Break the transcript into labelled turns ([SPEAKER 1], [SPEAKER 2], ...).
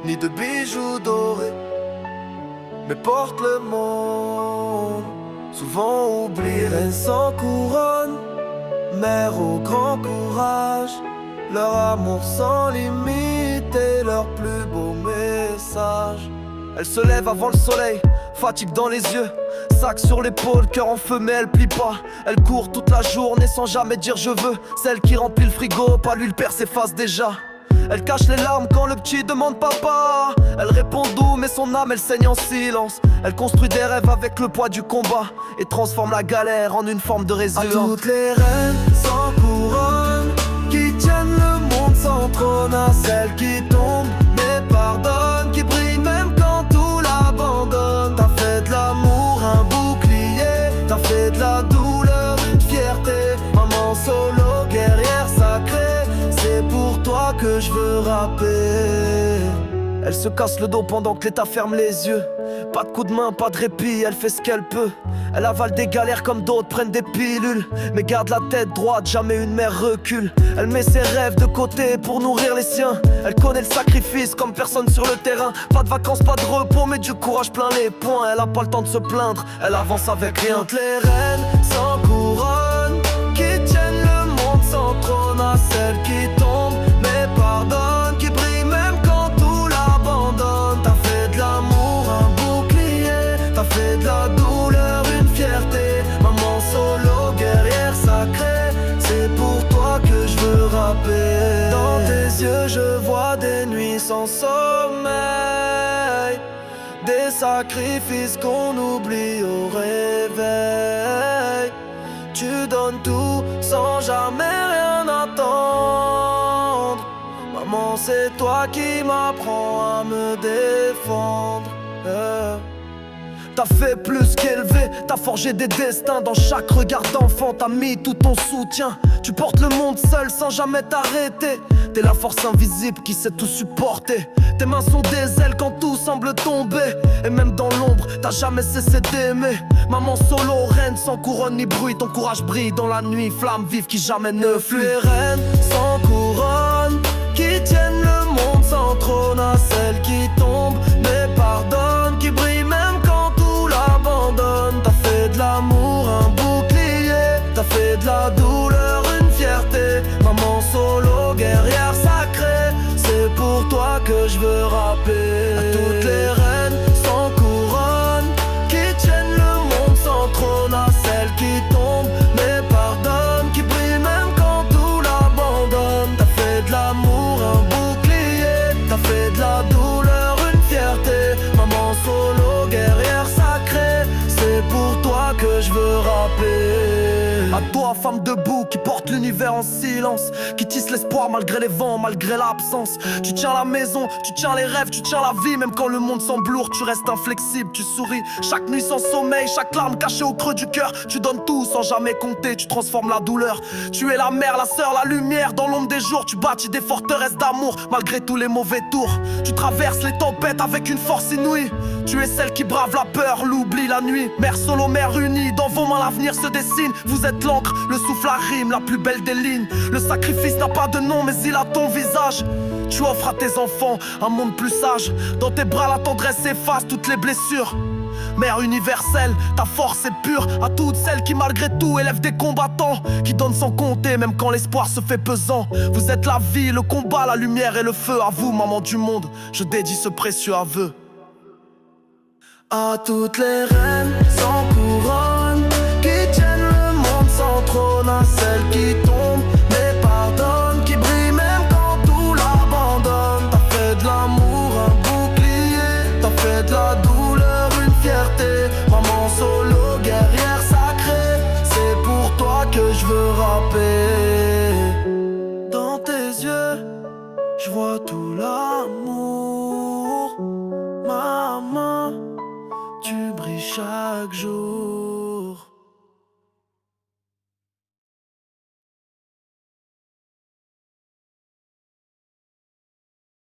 [SPEAKER 1] ni de bijoux dorés, mais porte le monde, souvent oublié. Reine sans couronne, mère au grand courage, leur amour sans limite et leur plus beau message. Elle se lève avant le soleil, fatigue dans les yeux, sac sur l'épaule, cœur en feu mais elle plie pas. Elle court toute la journée sans jamais dire je veux. Celle qui remplit le frigo, pas lui, le père s'efface déjà. Elle cache les larmes quand le petit demande papa. Elle répond doux mais son âme elle saigne en silence. Elle construit des rêves avec le poids du combat et transforme la galère en une forme de résilience. À toutes les reines sans couronne, qui tiennent le monde sans trône, à celles qui tombent mais pardonnent, qui brillent même quand tout l'abandonne. T'as fait de l'amour un bouclier, t'as fait de la douleur une fierté. Maman solo, guerrière sacrée, c'est pour toi que je veux rapper. Elle se casse le dos pendant que l'État ferme les yeux. Pas de coup de main, pas de répit, elle fait ce qu'elle peut. Elle avale des galères comme d'autres prennent des pilules, mais garde la tête droite, jamais une mère recule. Elle met ses rêves de côté pour nourrir les siens. Elle connaît le sacrifice comme personne sur le terrain. Pas de vacances, pas de repos, mais du courage plein les poings. Elle a pas le temps de se plaindre, elle avance avec rien. Toutes les reines sans couronne, qui tiennent le monde sans trône, à celles qui tombent mais pardonnent, qui brillent même quand tout l'abandonne. T'as fait de l'amour un bouclier, t'as fait de la douleur une fierté. Maman solo, guerrière sacrée, c'est pour toi que je veux rapper. Dans tes yeux je vois des nuits sans sommeil, des sacrifices qu'on oublie au réveil. Tu donnes tout sans jamais rien attendre. Maman, c'est toi qui m'apprends à me défendre. T'as fait plus qu'élever, t'as forgé des destins. Dans chaque regard d'enfant, t'as mis tout ton soutien. Tu portes le monde seul sans jamais t'arrêter. T'es la force invisible qui sait tout supporter. Tes mains sont des ailes quand tout semble tomber. Et même dans l'ombre, t'as jamais cessé d'aimer. Maman solo, reine sans couronne ni bruit. Ton courage brille dans la nuit, flamme vive qui jamais ne fuit. Les reines sans couronne, qui tiennent le monde sans trône, à celles qui tombent mais pardonnent, qui brillent même quand tout l'abandonne. T'as fait de l'amour un bouclier, t'as fait de la douleur une fierté. Maman solo, guerrière sacrée, c'est pour toi que je veux rapper. À toutes les reines sans couronne, qui tiennent le monde sans trône, à celles qui tombent mais pardonnent, qui brillent même quand tout l'abandonne. T'as fait de l'amour un bouclier, t'as fait de la douleur une fierté. Maman solo, guerrière sacrée, c'est pour toi que je veux rapper. À toi, femme debout, qui porte l'univers en silence, qui tisse l'espoir malgré les vents, malgré l'absence. Tu tiens la maison, tu tiens les rêves, tu tiens la vie. Même quand le monde semble lourd, tu restes inflexible, tu souris. Chaque nuit sans sommeil, chaque larme cachée au creux du cœur. Tu donnes tout sans jamais compter, tu transformes la douleur. Tu es la mère, la sœur, la lumière. Dans l'ombre des jours, tu bâtis des forteresses d'amour malgré tous les mauvais tours. Tu traverses les tempêtes avec une force inouïe. Tu es celle qui brave la peur, l'oubli, la nuit. Mère solo, mère unie, dans vos mains l'avenir se dessine. Vous êtes l'encre, le souffle, la rime, la plus belle des lignes. Le sacrifice n'a pas de nom mais il a ton visage. Tu offres à tes enfants un monde plus sage. Dans tes bras la tendresse efface toutes les blessures. Mère universelle, ta force est pure. À toutes celles qui malgré tout élèvent des combattants, qui donnent sans compter même quand l'espoir se fait pesant. Vous êtes la vie, le combat, la lumière et le feu. À vous, maman du monde, je dédie ce précieux aveu. À toutes les reines sans couronne, qui tiennent le monde sans trône, à celles qui tombent mais pardonnent, qui brillent même quand tout l'abandonne. T'as fait de l'amour un bouclier, t'as fait de la douleur une fierté. Maman solo, guerrière sacrée, c'est pour toi que je veux rapper. Dans tes yeux, je vois tout l'amour. Maman, tu brilles chaque jour.